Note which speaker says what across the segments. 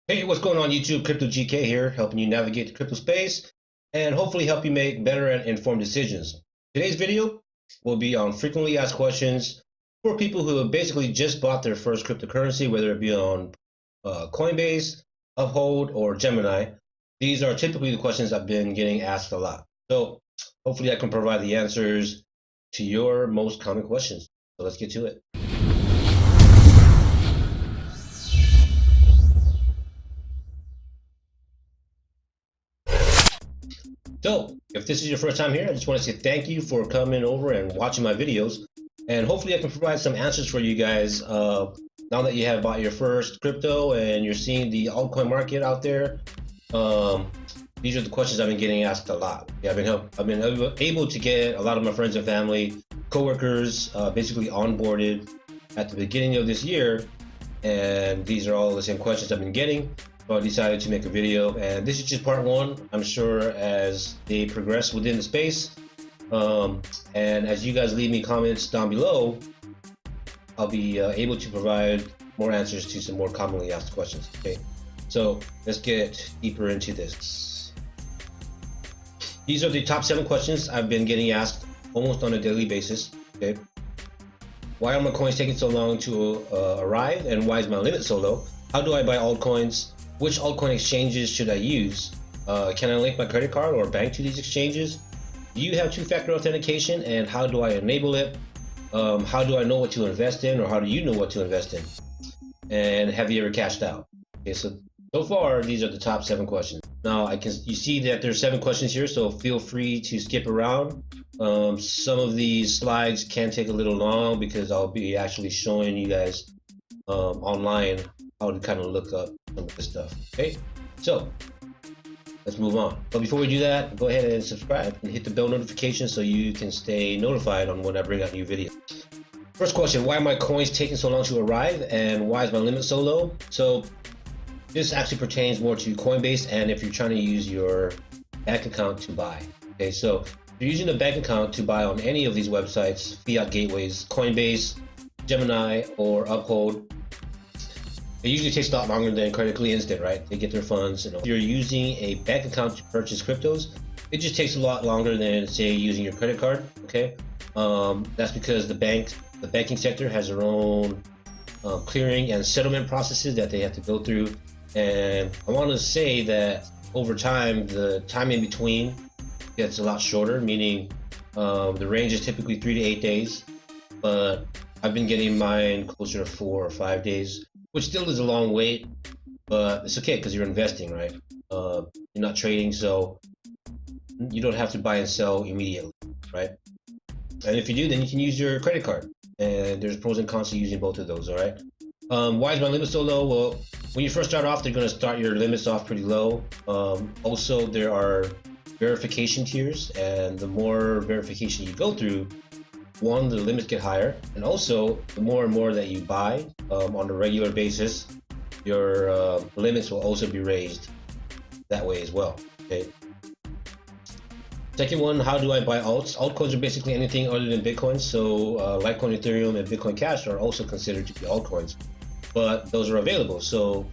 Speaker 1: Hey, what's going on YouTube? Crypto GK here, helping you navigate the crypto space and hopefully help you make better and informed decisions. Today's video will be on frequently asked questions for people who have basically just bought their first cryptocurrency, whether it be on Coinbase, Uphold, or Gemini. These are typically the questions I've been getting asked a lot. So hopefully I can provide the answers to your most common questions. So let's get to it. So, if this is your first time here, I just want to say thank you for coming over and watching my videos. And hopefully I can provide some answers for you guys now that you have bought your first crypto and you're seeing the altcoin market out there. These are the questions I've been getting asked a lot. Yeah, I've been able to get a lot of my friends and family, coworkers, basically onboarded at the beginning of this year. And these are all the same questions I've been getting. So I decided to make a video, and this is just part one. I'm sure as they progress within the space, and as you guys leave me comments down below, I'll be able to provide more answers to some more commonly asked questions. Okay, so let's get deeper into this. These are the top 7 questions I've been getting asked almost on a daily basis. Okay, why are my coins taking so long to arrive, and why is my limit so low? How do I buy altcoins? Which altcoin exchanges should I use? Can I link my credit card or bank to these exchanges? Do you have two-factor authentication, and how do I enable it? How do I know what to invest in, or how do you know what to invest in? And have you ever cashed out? Okay, so far these are the top 7 questions. Now you see that there's 7 questions here, so feel free to skip around. Some of these slides can take a little long because I'll be actually showing you guys online how to kind of look up some of this stuff. Okay, so let's move on. But before we do that, go ahead and subscribe and hit the bell notification so you can stay notified on when I bring out new videos. First question, why are my coins taking so long to arrive, and why is my limit so low? So this actually pertains more to Coinbase and if you're trying to use your bank account to buy. Okay, so if you're using a bank account to buy on any of these websites, fiat gateways, Coinbase, Gemini, or Uphold, it usually takes a lot longer than Critically Instant, right? They get their funds. If you're using a bank account to purchase cryptos, it just takes a lot longer than, say, using your credit card. Okay, that's because the banking sector has their own clearing and settlement processes that they have to go through. And I want to say that over time, the time in between gets a lot shorter, meaning the range is typically 3 to 8 days, but I've been getting mine closer to 4 or 5 days, which still is a long wait, but it's okay because you're investing, right? You're not trading, so you don't have to buy and sell immediately, right? And if you do, then you can use your credit card, and there's pros and cons to using both of those, all right? Why is my limit so low? Well, when you first start off, they're going to start your limits off pretty low. Also, there are verification tiers, and the more verification you go through, one, the limits get higher, and also the more and more that you buy on a regular basis, your limits will also be raised that way as well. Okay. Second one, how do I buy alts? Altcoins are basically anything other than Bitcoin. So Litecoin, Ethereum, and Bitcoin Cash are also considered to be altcoins, but those are available. So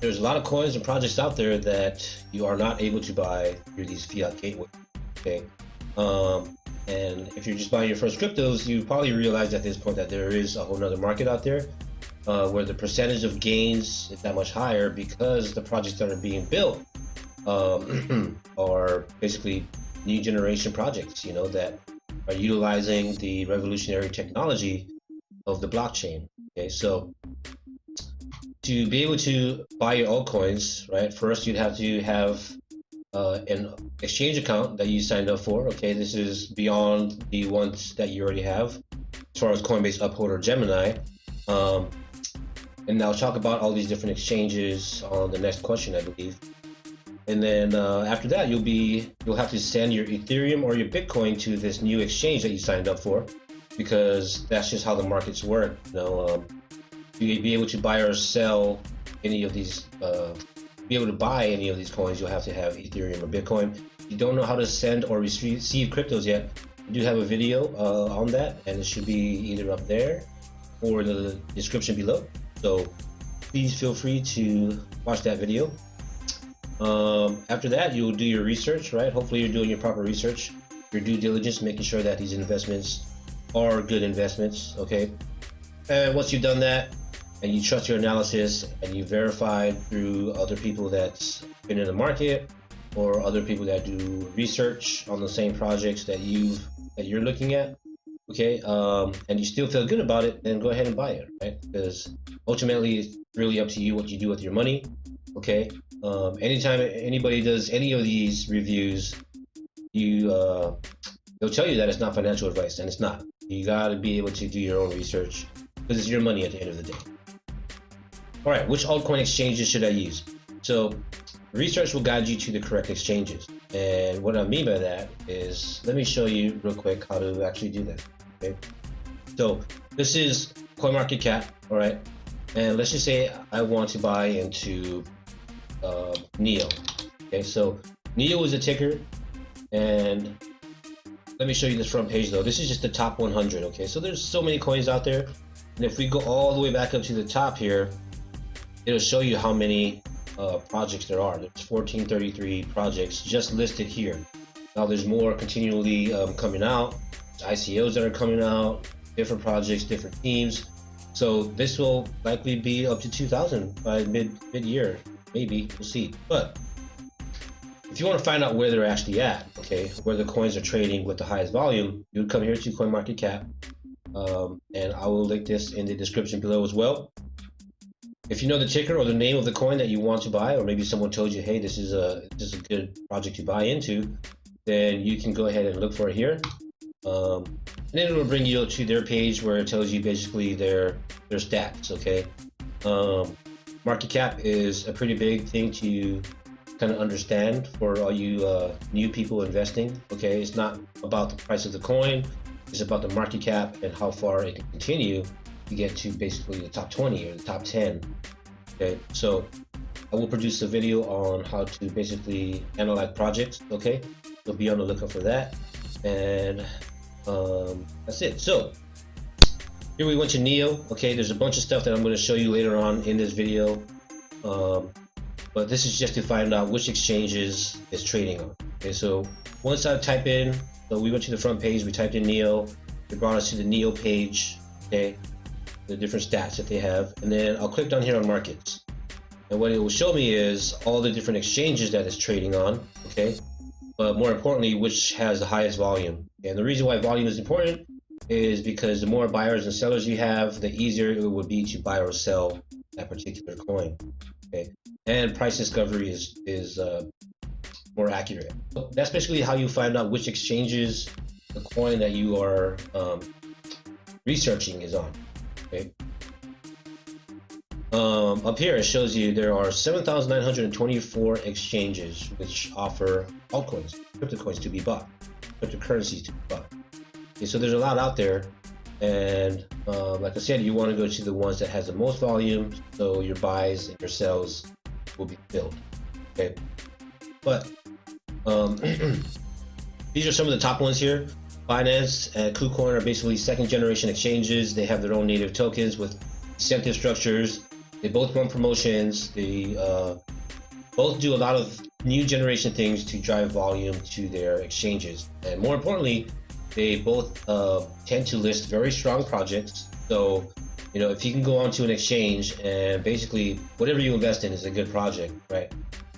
Speaker 1: there's a lot of coins and projects out there that you are not able to buy through these fiat gateways. Okay. And if you're just buying your first cryptos, you probably realize at this point that there is a whole nother market out there where the percentage of gains is that much higher because the projects that are being built are basically new generation projects, you know, that are utilizing the revolutionary technology of the blockchain. Okay, so to be able to buy your altcoins, right, first you'd have to have an exchange account that you signed up for. Okay, this is beyond the ones that you already have as far as Coinbase, Uphold, or Gemini. And I'll talk about all these different exchanges on the next question, I believe. And then after that, you'll have to send your Ethereum or your Bitcoin to this new exchange that you signed up for, because that's just how the markets work. You know, to be able to buy or sell any of these be able to buy any of these coins, you'll have to have Ethereum or Bitcoin. If you don't know how to send or receive cryptos yet, I do have a video on that, and it should be either up there or in the description below. So please feel free to watch that video. After that, you'll do your research, right? Hopefully you're doing your proper research, your due diligence, making sure that these investments are good investments, okay? And once you've done that, and you trust your analysis, and you verified through other people that's been in the market, or other people that do research on the same projects that you're looking at, okay, and you still feel good about it, then go ahead and buy it, right? Because ultimately it's really up to you what you do with your money, okay? Anytime anybody does any of these reviews, they'll tell you that it's not financial advice, and it's not. You got to be able to do your own research because it's your money at the end of the day. All right, which altcoin exchanges should I use? So research will guide you to the correct exchanges, and what I mean by that is, let me show you real quick how to actually do that. Okay, so this is CoinMarketCap, all right, and let's just say I want to buy into NEO. Okay, so NEO is a ticker, and let me show you this front page though. This is just the top 100. Okay, so there's so many coins out there, and if we go all the way back up to the top here, it'll show you how many projects there are. There's 1433 projects just listed here. Now there's more continually coming out. There's ICOs that are coming out, different projects, different teams. So this will likely be up to 2,000 by mid-year, maybe, we'll see. But if you want to find out where they're actually at, okay, where the coins are trading with the highest volume, you would come here to CoinMarketCap, and I will link this in the description below as well. If you know the ticker or the name of the coin that you want to buy, or maybe someone told you, hey, this is a good project to buy into, then you can go ahead and look for it here. And then it will bring you to their page where it tells you basically their stats, okay? Market cap is a pretty big thing to kind of understand for all you new people investing, okay? It's not about the price of the coin, it's about the market cap and how far it can continue to get to basically the top 20 or the top 10. Okay, so I will produce a video on how to basically analyze projects, okay? So be on the lookout for that. And that's it. So here we went to NEO. Okay, there's a bunch of stuff that I'm going to show you later on in this video. But this is just to find out which exchanges is trading on. Okay, so once I type in, so we went to the front page, we typed in NEO, it brought us to the NEO page, okay? The different stats that they have, and then I'll click down here on markets, and what it will show me is all the different exchanges that it's trading on, okay, but more importantly, which has the highest volume. And the reason why volume is important is because the more buyers and sellers you have, the easier it would be to buy or sell that particular coin, okay, and price discovery is more accurate. So that's basically how you find out which exchanges the coin that you are researching is on. Okay. Up here it shows you there are 7,924 exchanges which offer altcoins, crypto coins to be bought, cryptocurrencies to be bought. Okay, so there's a lot out there, and like I said, you want to go to the ones that has the most volume, so your buys and your sells will be filled. Okay, but these are some of the top ones here. Binance and KuCoin are basically second generation exchanges. They have their own native tokens with incentive structures. They both run promotions. They both do a lot of new generation things to drive volume to their exchanges. And more importantly, they both tend to list very strong projects. So, you know, if you can go onto an exchange and basically whatever you invest in is a good project, right?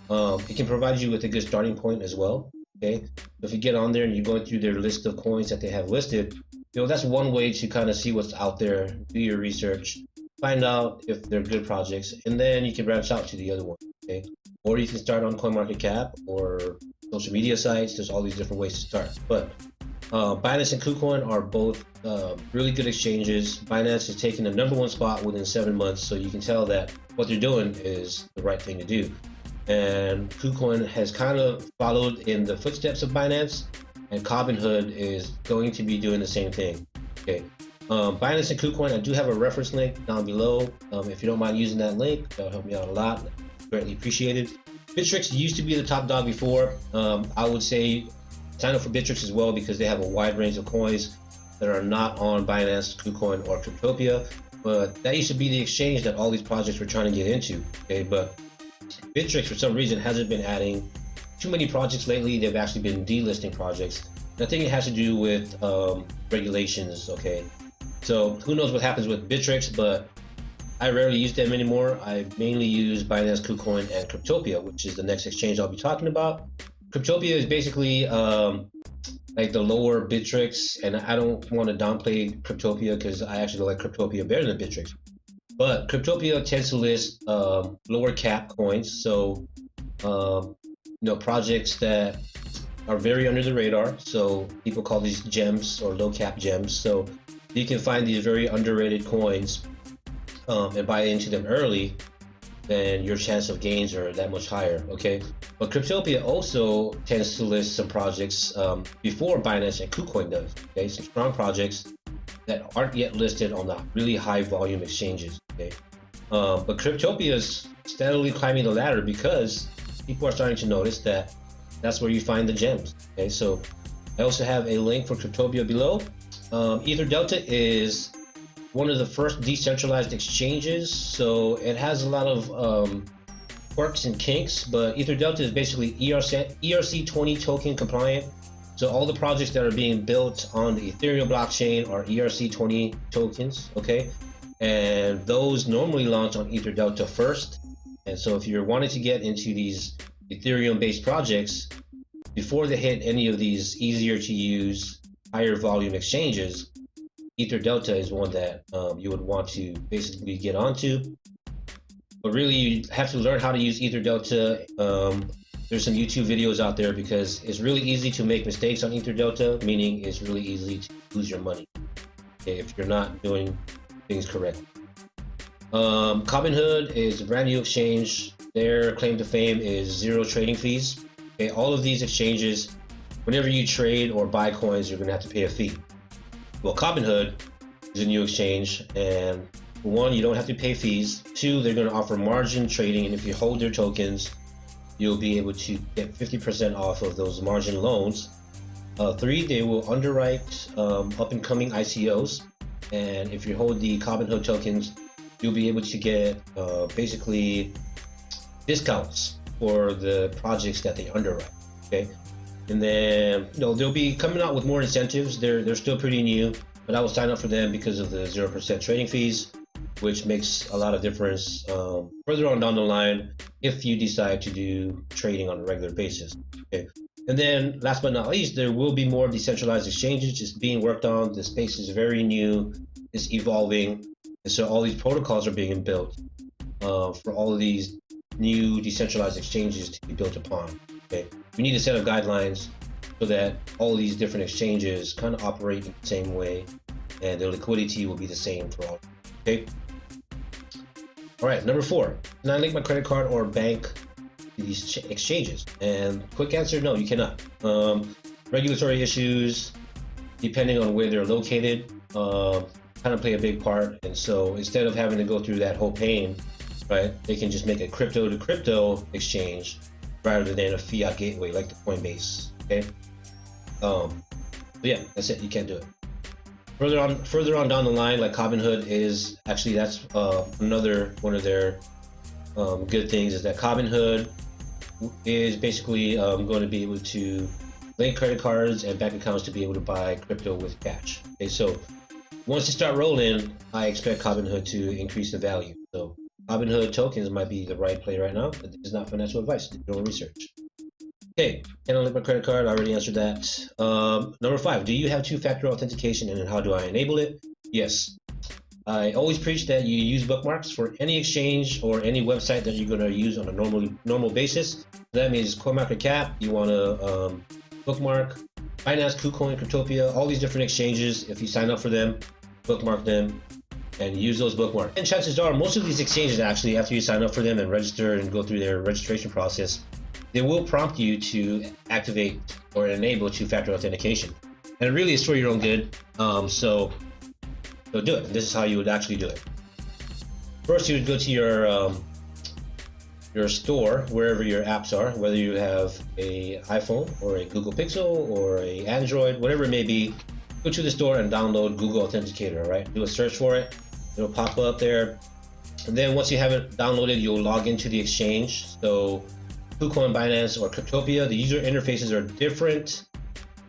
Speaker 1: It can provide you with a good starting point as well. Okay, so if you get on there and you're going through their list of coins that they have listed, you know, that's one way to kind of see what's out there, do your research, find out if they're good projects, and then you can branch out to the other one, okay? Or you can start on CoinMarketCap or social media sites. There's all these different ways to start. But Binance and KuCoin are both really good exchanges. Binance is taking the #1 spot within 7 months, so you can tell that what they're doing is the right thing to do. And KuCoin has kind of followed in the footsteps of Binance, and Robinhood is going to be doing the same thing. Okay, Binance and KuCoin, I do have a reference link down below. If you don't mind using that link, that'll help me out a lot. Greatly appreciated. Bittrex used to be the top dog before. I would say sign up for Bittrex as well because they have a wide range of coins that are not on Binance, KuCoin, or Cryptopia. but that used to be the exchange that all these projects were trying to get into. Okay, but Bittrex for some reason hasn't been adding too many projects lately. They've actually been delisting projects. I think it has to do with regulations. Okay, so who knows what happens with Bittrex, but I rarely use them anymore. I mainly use Binance, KuCoin, and Cryptopia, which is the next exchange I'll be talking about. Cryptopia is basically like the lower Bittrex, and I don't want to downplay Cryptopia because I actually like Cryptopia better than Bittrex. But Cryptopia tends to list lower cap coins, so projects that are very under the radar. So people call these gems or low cap gems. So you can find these very underrated coins and buy into them early, then your chance of gains are that much higher. Okay, but Cryptopia also tends to list some projects before Binance and KuCoin does. Okay, some strong projects that aren't yet listed on the really high volume exchanges. Okay, but Cryptopia is steadily climbing the ladder because people are starting to notice that that's where you find the gems. Okay, so I also have a link for Cryptopia below. EtherDelta is one of the first decentralized exchanges, so it has a lot of quirks and kinks, but EtherDelta is basically ERC20 token compliant. So all the projects that are being built on the Ethereum blockchain are ERC20 tokens, okay? And those normally launch on EtherDelta first. And so if you're wanting to get into these Ethereum-based projects, before they hit any of these easier to use, higher volume exchanges, EtherDelta is one that you would want to basically get onto. But really, you have to learn how to use EtherDelta. There's some YouTube videos out there because it's really easy to make mistakes on EtherDelta, meaning it's really easy to lose your money, okay, if you're not doing things correctly. Robinhood is a brand new exchange. Their claim to fame is zero trading fees. Okay, all of these exchanges, whenever you trade or buy coins, you're going to have to pay a fee. Well, Robinhood is a new exchange, and for one, you don't have to pay fees. Two, they're going to offer margin trading, and if you hold their tokens, you'll be able to get 50% off of those margin loans. Three, they will underwrite up-and-coming ICOs, and if you hold the Robinhood tokens, you'll be able to get basically discounts for the projects that they underwrite. Okay, and then they'll be coming out with more incentives. They're still pretty new, but I will sign up for them because of the 0% trading fees, which makes a lot of difference further on down the line if you decide to do trading on a regular basis. Okay, and then last but not least, there will be more decentralized exchanges just being worked on. The space is very new, it's evolving, and so all these protocols are being built for all of these new decentralized exchanges to be built upon. Okay, we need a set of guidelines so that all these different exchanges kind of operate in the same way, and their liquidity will be the same for all. Okay. All right, number 4. Can I link my credit card or bank to these exchanges? And quick answer, no, you cannot. Regulatory issues, depending on where they're located, kind of play a big part. And so instead of having to go through that whole pain, right, they can just make a crypto to crypto exchange rather than a fiat gateway like the Coinbase. Okay. But yeah, that's it. You can't do it. Further on down the line, like Robinhood is actually, that's another one of their good things, is that Robinhood is basically going to be able to link credit cards and bank accounts to be able to buy crypto with cash. Okay, so once you start rolling, I expect Robinhood to increase the value. So Robinhood tokens might be the right play right now, but this is not financial advice. Do your own research. Okay, can I link my credit card? I already answered that. Number 5, do you have two-factor authentication, and how do I enable it? Yes. I always preach that you use Bookmarks for any exchange or any website that you're going to use on a normal basis. That means CoinMarketCap, you want to bookmark Binance, KuCoin, Cryptopia, all these different exchanges. If you sign up for them, bookmark them, and use those bookmarks. And chances are, most of these exchanges actually, after you sign up for them and register and go through their registration process, they will prompt you to activate or enable two-factor authentication. And it really is for your own good, so do it. This is how you would actually do it. First, you would go to your store, wherever your apps are, whether you have a iPhone or a Google Pixel or a Android, whatever it may be. Go to the store and download Google Authenticator, right? Do a search for it. It'll pop up there. And then once you have it downloaded, you'll log into the exchange. So KuCoin, Binance, or Cryptopia, the user interfaces are different,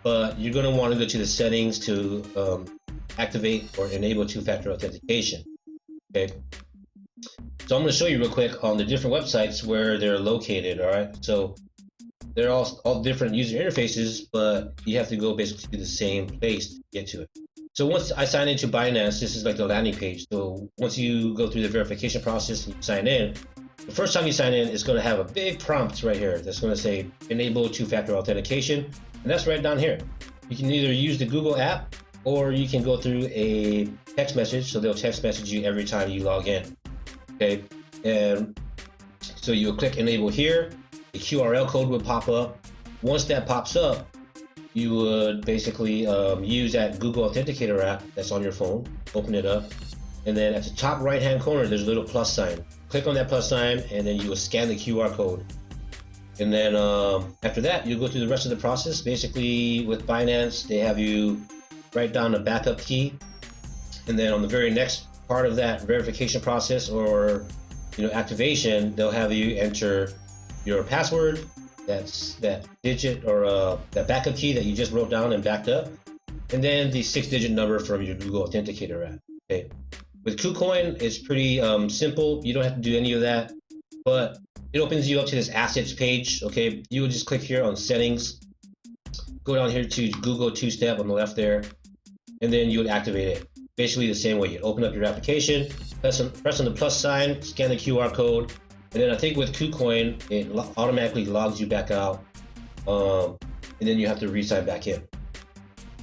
Speaker 1: but you're going to want to go to the settings to activate or enable two-factor authentication. Okay. So I'm going to show you real quick on the different websites where they're located. All right. So they're all different user interfaces, but you have to go basically to the same place to get to it. So once I sign into Binance, this is like the landing page. So once you go through the verification process and you sign in, the first time you sign in, it's going to have a big prompt right here that's going to say enable two-factor authentication, and that's right down here. You can either use the Google app or you can go through a text message. So they'll text message you every time you log in. Okay, and so you'll click enable here. The QRL code would pop up. Once that pops up, you would basically use that Google Authenticator app that's on your phone, open it up, and then at the top right hand corner there's a little plus sign. Click on that plus sign and then you will scan the QR code. And then after that, you'll go through the rest of the process. Basically with Binance, they have you write down a backup key, and then on the very next part of that verification process or activation, they'll have you enter your password, that's that digit or that backup key that you just wrote down and backed up, and then the 6-digit number from your Google Authenticator app. Okay. With KuCoin, it's pretty simple. You don't have to do any of that, but it opens you up to this assets page. Okay, you would just click here on settings, go down here to Google two-step on the left there, and then you would activate it. Basically the same way. You'd open up your application, press on the plus sign, scan the QR code, and then I think with KuCoin, it automatically logs you back out, and then you have to re-sign back in.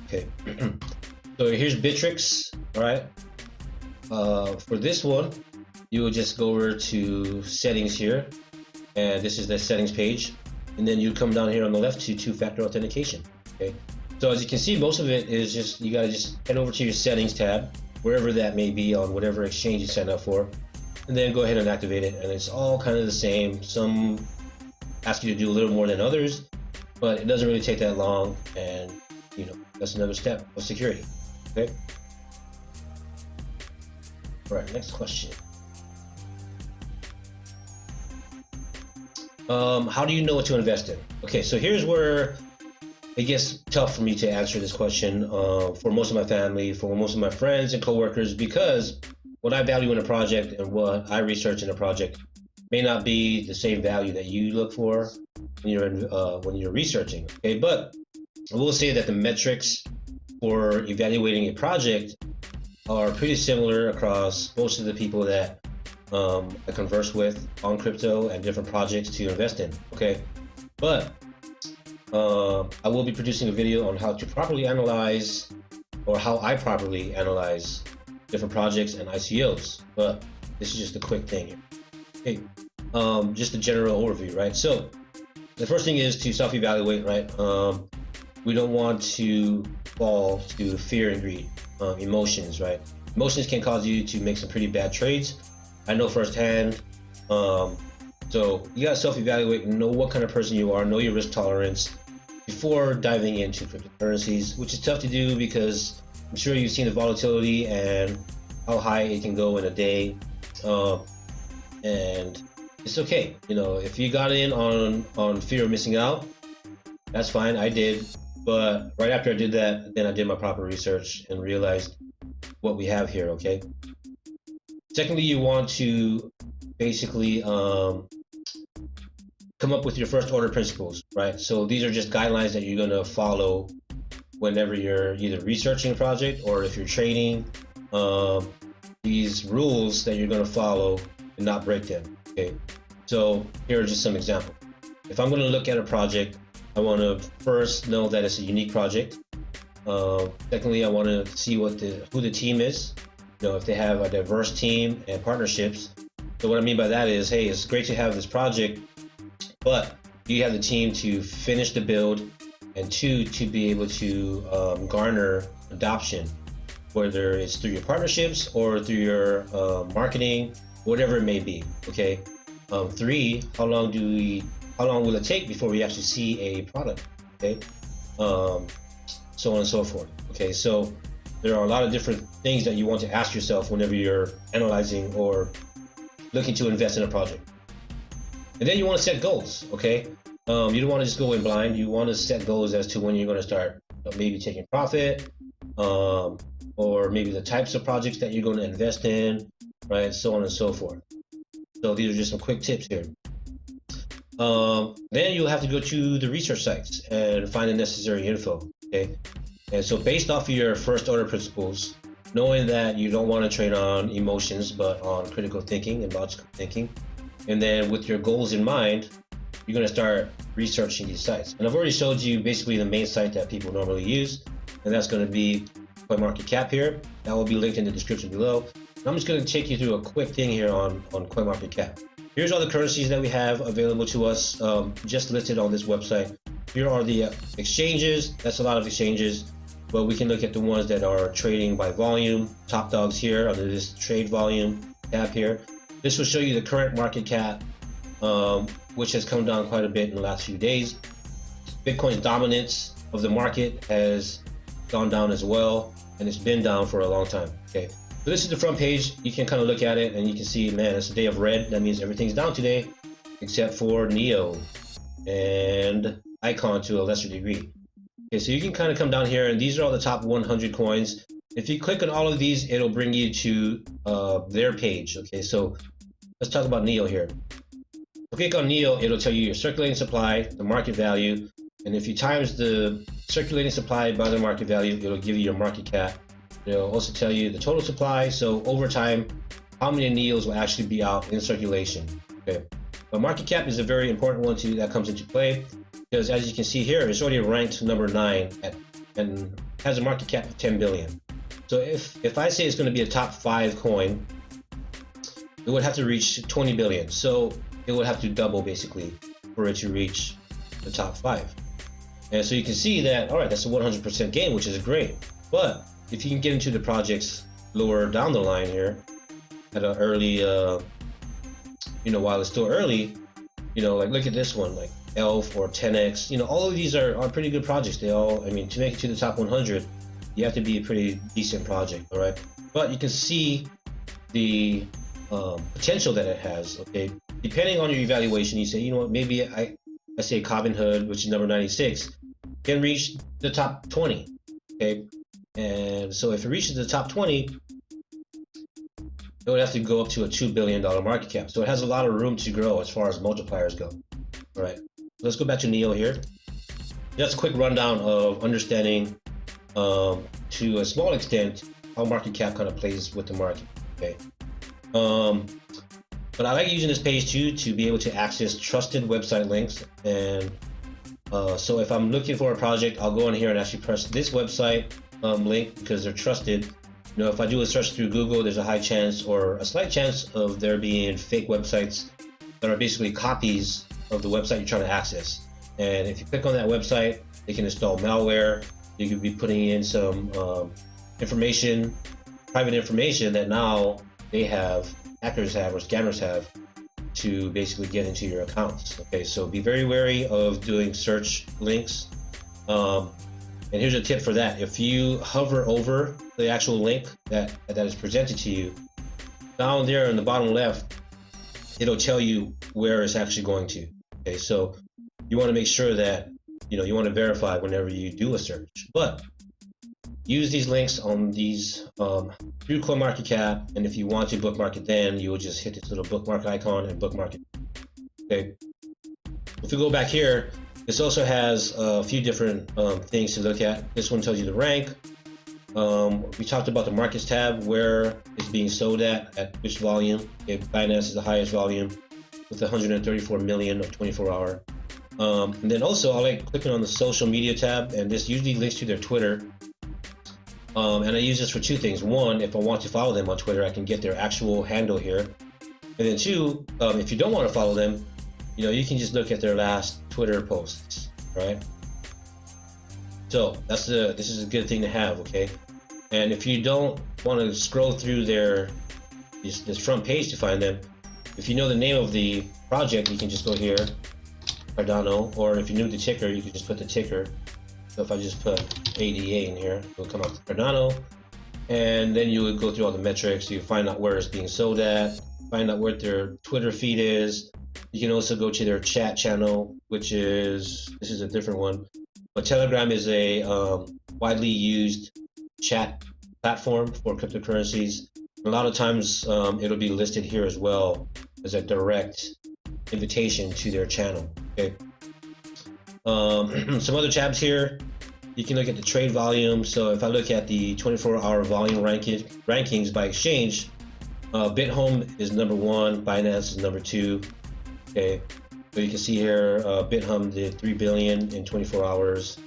Speaker 1: Okay, so here's Bittrex. All right, for this one, you will just go over to settings here, and this is the settings page, and then you come down here on the left to two-factor authentication. Okay, so as you can see, most of it is just, you gotta just head over to your settings tab, wherever that may be on whatever exchange you sign up for, and then go ahead and activate it. And it's all kind of the same. Some ask you to do a little more than others, but it doesn't really take that long, and that's another step of security. Okay. All right, next question. How do you know what to invest in? Okay, so here's where it gets tough for me to answer this question for most of my family, for most of my friends and coworkers, because what I value in a project and what I research in a project may not be the same value that you look for when you're researching. Okay, but I will say that the metrics for evaluating a project are pretty similar across most of the people that I converse with on crypto and different projects to invest in. Okay, but I will be producing a video on how to properly analyze, or how I properly analyze different projects and ICOs. But this is just a quick thing here. Okay, just a general overview, right? So the first thing is to self-evaluate, right? We don't want to fall to fear and greed, emotions, right? Emotions can cause you to make some pretty bad trades. I know firsthand. So you gotta self-evaluate, know what kind of person you are, know your risk tolerance before diving into cryptocurrencies, which is tough to do because I'm sure you've seen the volatility and how high it can go in a day. And it's okay, if you got in on fear of missing out, that's fine. I did, but right after I did that, then I did my proper research and realized what we have here. Okay. Secondly, you want to basically come up with your first order principles, right? So these are just guidelines that you're going to follow whenever you're either researching a project or if you're trading. These rules that you're going to follow and not break them. Okay, so here are just some examples. If I'm going to look at a project, I want to first know that it's a unique project. Secondly, I want to see who the team is. If they have a diverse team and partnerships. So what I mean by that is, hey, it's great to have this project, but do you have the team to finish the build, and two, to be able to garner adoption, whether it's through your partnerships or through your marketing, whatever it may be. Okay. Three, how long will it take before we actually see a product? Okay. So on and so forth. Okay. So there are a lot of different things that you want to ask yourself whenever you're analyzing or looking to invest in a project. And then you want to set goals, okay? You don't want to just go in blind. You want to set goals as to when you're going to start maybe taking profit, or maybe the types of projects that you're going to invest in, right? So on and so forth. So these are just some quick tips here. Then you'll have to go to the research sites and find the necessary info, okay? And so based off of your first order principles, knowing that you don't want to trade on emotions, but on critical thinking and logical thinking, and then with your goals in mind, you're going to start researching these sites. And I've already showed you basically the main site that people normally use, and that's going to be CoinMarketCap here. That will be linked in the description below. And I'm just going to take you through a quick thing here on CoinMarketCap. Here's all the currencies that we have available to us, just listed on this website. Here are the exchanges. That's a lot of exchanges, but we can look at the ones that are trading by volume. Top dogs here under this trade volume tab here. This will show you the current market cap, which has come down quite a bit in the last few days. Bitcoin's dominance of the market has gone down as well, and it's been down for a long time. Okay, so this is the front page. You can kind of look at it and you can see, man, it's a day of red. That means everything's down today, except for Neo and Icon to a lesser degree. Okay, so you can kind of come down here, and these are all the top 100 coins. If you click on all of these, it'll bring you to their page. Okay, so let's talk about Neo here. Click on Neo, it'll tell you your circulating supply, the market value, and if you times the circulating supply by the market value, it'll give you your market cap. It'll also tell you the total supply, so over time, how many Neos will actually be out in circulation. Okay, but market cap is a very important one too that comes into play, because as you can see here, it's already ranked number 9 and has a market cap of 10 billion. So if I say it's going to be a top 5 coin, it would have to reach 20 billion. So it would have to double basically for it to reach the top 5. And so you can see that, all right, that's a 100% gain, which is great. But if you can get into the projects lower down the line here at an early, while it's still early, like look at this one, like ELF or 10X, all of these are pretty good projects. They all, to make it to the top 100, you have to be a pretty decent project, all right? But you can see the potential that it has, okay? Depending on your evaluation, you say, you know what, maybe I say Robinhood, which is number 96, can reach the top 20, okay? And so if it reaches the top 20, it would have to go up to a $2 billion market cap. So it has a lot of room to grow as far as multipliers go, all right? Let's go back to Neo here. Just a quick rundown of understanding, to a small extent, how market cap kind of plays with the market, okay? But I like using this page too to be able to access trusted website links. And so if I'm looking for a project, I'll go in here and actually press this website link because they're trusted. If I do a search through Google, there's a high chance or a slight chance of there being fake websites that are basically copies of the website you're trying to access. And if you click on that website, they can install malware. You could be putting in some information, private information that now hackers have or scammers have to basically get into your accounts. Okay, so be very wary of doing search links. And here's a tip for that. If you hover over the actual link that is presented to you, down there in the bottom left, it'll tell you where it's actually going to. Okay, so you want to make sure that you want to verify whenever you do a search. But use these links on these through CoinMarketCap, and if you want to bookmark it, then you will just hit this little bookmark icon and bookmark it. Okay. If we go back here, this also has a few different things to look at. This one tells you the rank. We talked about the markets tab, where it's being sold at which volume. Okay, Binance is the highest volume with 134 million of 24-hour. And then also I like clicking on the social media tab, and this usually links to their Twitter. And I use this for two things. One, if I want to follow them on Twitter, I can get their actual handle here. And then two, if you don't want to follow them, you can just look at their last Twitter posts, right? So this is a good thing to have, okay? And if you don't want to scroll through this front page to find them, if you know the name of the project, you can just go here, Cardano, or if you knew the ticker, you can just put the ticker. So if I just put ADA in here, it'll come up with Cardano. and then you would go through all the metrics. You find out where it's being sold at, find out what their Twitter feed is. You can also go to their chat channel, which is, this is a different one, but Telegram is a widely used chat platform for cryptocurrencies. A lot of times it'll be listed here as well as a direct invitation to their channel. Okay. Some other tabs here. You can look at the trade volume. So if I look at the 24-hour volume rankings by exchange, BitHome is number 1, Binance is number 2. Okay, so you can see here, BitHome did 3 billion in 24 hours,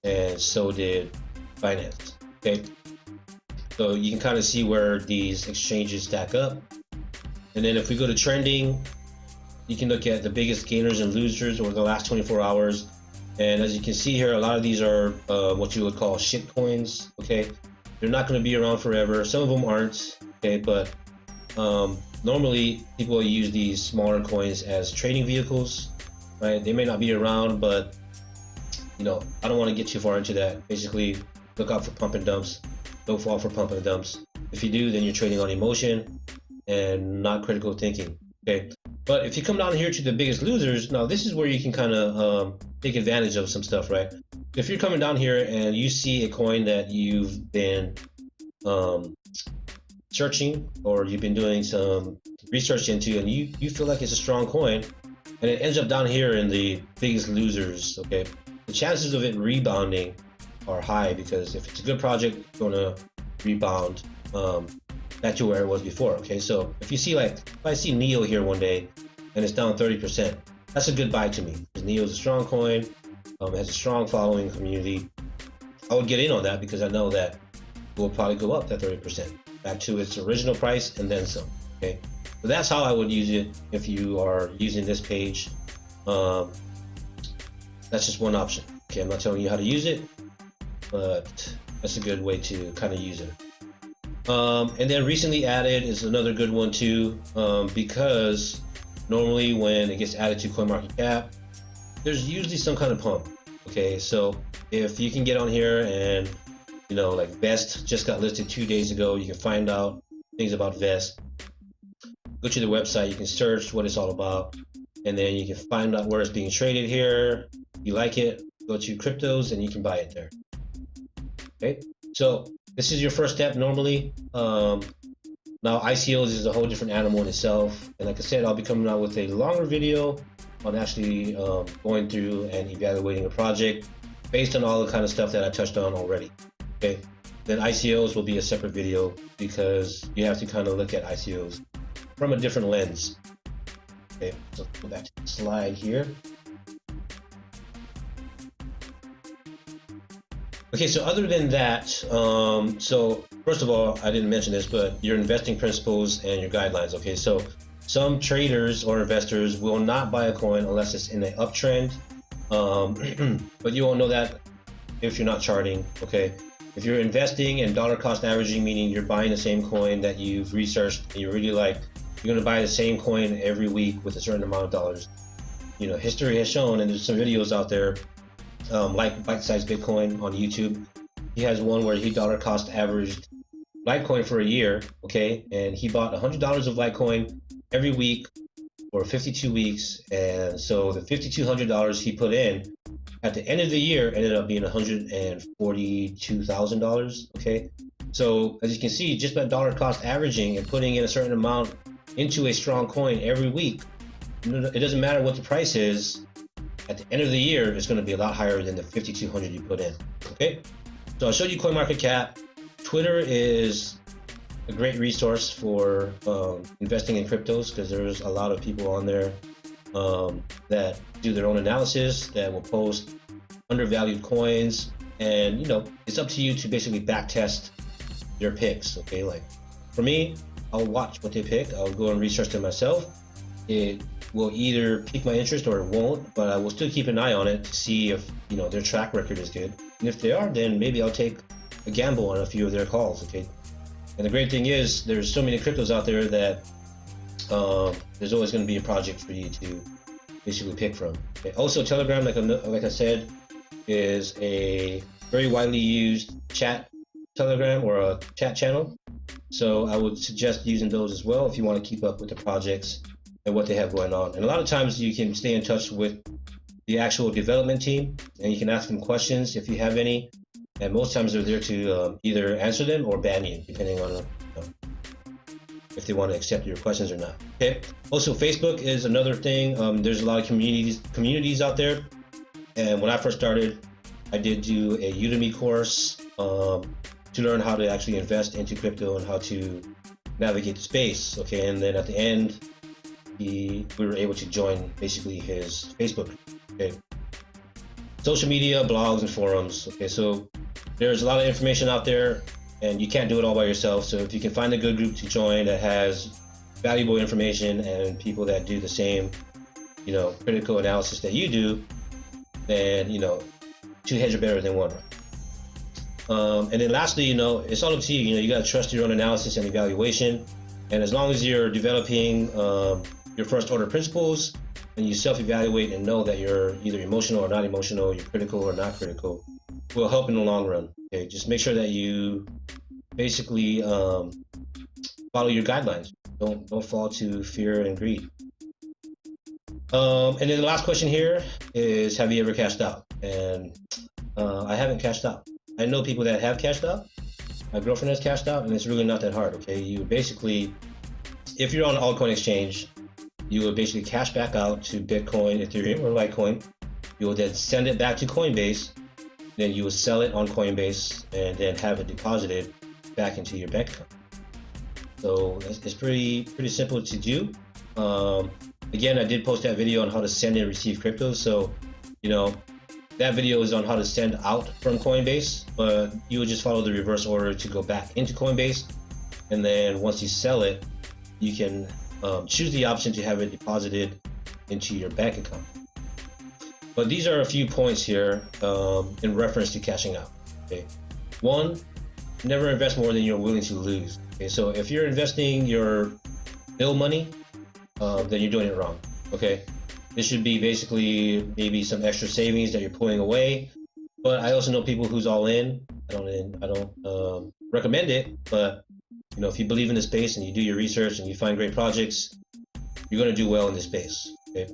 Speaker 1: and so did Binance. Okay, so you can kind of see where these exchanges stack up. And then if we go to trending, you can look at the biggest gainers and losers over the last 24 hours. And as you can see here, a lot of these are what you would call shit coins. Okay, they're not going to be around forever. Some of them aren't. Okay, but normally people use these smaller coins as trading vehicles, right? They may not be around, but you know, I don't want to get too far into that. Basically, look out for pump and dumps. Don't fall for pump and dumps. If you do, then you're trading on emotion and not critical thinking. Okay, but if you come down here to the biggest losers, now this is where you can kind of take advantage of some stuff, right? If you're coming down here and you see a coin that you've been searching, or you've been doing some research into, and you feel like it's a strong coin, and it ends up down here in the biggest losers, okay, the chances of it rebounding are high, because if it's a good project, it's going to rebound back to where it was before. Okay, so if you see, like, if I see Neo here one day and it's down 30%, that's a good buy to me, because Neo is a strong coin, it has a strong following community. I would get in on that because I know that it will probably go up that 30% back to its original price and then some. Okay, so that's how I would use it if you are using this page. That's just one option. Okay, I'm not telling you how to use it, but that's a good way to kind of use it. And then recently added is another good one too, because normally when it gets added to CoinMarketCap, there's usually some kind of pump. Okay, so if you can get on here and, you know, like Vest just got listed 2 days ago, you can find out things about Vest. Go to the website, you can search what it's all about, and then you can find out where it's being traded here. If you like it, go to cryptos and you can buy it there. Okay, so this is your first step normally. Now ICOs is a whole different animal in itself, and like I said, I'll be coming out with a longer video on actually going through and evaluating a project based on all the kind of stuff that I touched on already. Okay, then ICOs will be a separate video, because you have to kind of look at ICOs from a different lens. Okay, so go back to the slide here. Okay, so other than that, so first of all, I didn't mention this, but your investing principles and your guidelines. Okay, so some traders or investors will not buy a coin unless it's in an uptrend, but you won't know that if you're not charting. Okay, if you're investing and dollar cost averaging, meaning you're buying the same coin that you've researched and you really like, you're going to buy the same coin every week with a certain amount of dollars. You know, history has shown, and there's some videos out there, like Bite-Sized Bitcoin on YouTube. He has one where he dollar cost averaged Litecoin for a year, okay, and he bought $100 of Litecoin every week for 52 weeks, and so the $5,200 he put in at the end of the year ended up being $142,000. Okay, so as you can see, just by dollar cost averaging and putting in a certain amount into a strong coin every week, it doesn't matter what the price is. At the end of the year, it's going to be a lot higher than the $5,200 you put in. Okay, so I showed you CoinMarketCap. Twitter is a great resource for investing in cryptos, because there's a lot of people on there that do their own analysis, that will post undervalued coins, and you know, it's up to you to basically back test their picks. Okay, like for me, I'll watch what they pick. I'll go and research them myself. It will either pique my interest or it won't, but I will still keep an eye on it to see if, you know, their track record is good. And if they are, then maybe I'll take a gamble on a few of their calls. Okay, and the great thing is there's so many cryptos out there that there's always going to be a project for you to basically pick from. Okay. Also, Telegram, like I said, is a very widely used chat Telegram or a chat channel. So I would suggest using those as well if you want to keep up with the projects and what they have going on. And a lot of times you can stay in touch with the actual development team, and you can ask them questions if you have any. And most times they're there to either answer them or ban you, depending on if they want to accept your questions or not. Okay. Also, Facebook is another thing. There's a lot of communities out there. And when I first started, I did do a Udemy course to learn how to actually invest into crypto and how to navigate the space. Okay, and then at the end, we were able to join basically his Facebook. Okay, social media, blogs, and forums. Okay, so there's a lot of information out there, and you can't do it all by yourself. So if you can find a good group to join that has valuable information and people that do the same, critical analysis that you do, then two heads are better than one. And then lastly, it's all up to you. You got to trust your own analysis and evaluation. And as long as you're developing your first order principles and you self-evaluate and know that you're either emotional or not emotional, you're critical or not critical, will help in the long run. Okay, just make sure that you basically follow your guidelines. Don't fall to fear and greed. And then the last question here is, have you ever cashed out? And I haven't cashed out. I know people that have cashed out. My girlfriend has cashed out, and it's really not that hard. Okay, you basically, if you're on an altcoin exchange, you will basically cash back out to Bitcoin, Ethereum, or Litecoin. You will then send it back to Coinbase. Then you will sell it on Coinbase and then have it deposited back into your bank account. So it's pretty simple to do. Again, I did post that video on how to send and receive crypto. So, that video is on how to send out from Coinbase, but you would just follow the reverse order to go back into Coinbase. And then once you sell it, you can choose the option to have it deposited into your bank account. But these are a few points here in reference to cashing out. Okay, 1, never invest more than you're willing to lose. Okay, so if you're investing your bill money, then you're doing it wrong. Okay, this should be basically maybe some extra savings that you're pulling away. But I also know people who's all in. I don't recommend it, but if you believe in the space and you do your research and you find great projects, you're going to do well in this space. Okay.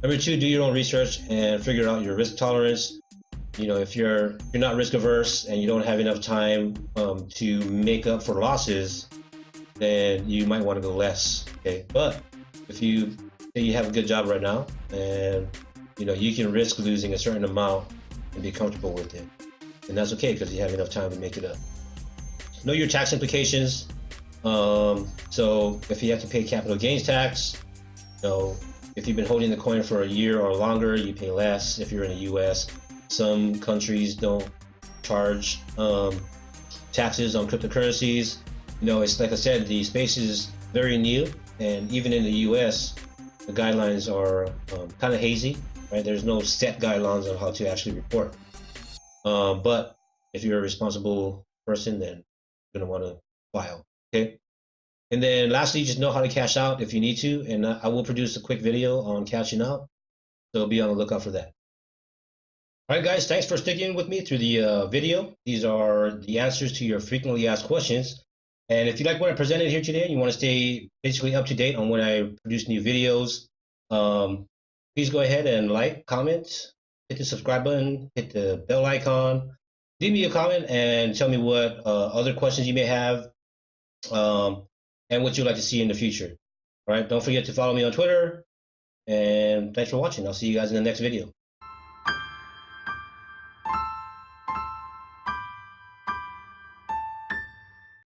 Speaker 1: Number 2, do your own research and figure out your risk tolerance. If you're not risk averse and you don't have enough time to make up for losses, then you might want to go less. Okay, but if you say you have a good job right now and you can risk losing a certain amount and be comfortable with it, and that's okay because you have enough time to make it up. Know your tax implications. So if you have to pay capital gains tax, if you've been holding the coin for a year or longer, you pay less. If you're in the US, some countries don't charge taxes on cryptocurrencies. It's like I said, the space is very new, and even in the US, the guidelines are kind of hazy, right? There's no set guidelines on how to actually report. But if you're a responsible person, then you're going to want to file. Okay. And then lastly, just know how to cash out if you need to. And I will produce a quick video on cashing out. So be on the lookout for that. All right, guys, thanks for sticking with me through the video. These are the answers to your frequently asked questions. And if you like what I presented here today and you want to stay basically up to date on when I produce new videos, please go ahead and like, comment, hit the subscribe button, hit the bell icon, leave me a comment and tell me what other questions you may have and what you'd like to see in the future. All right, don't forget to follow me on Twitter, and thanks for watching. I'll see you guys in the next video.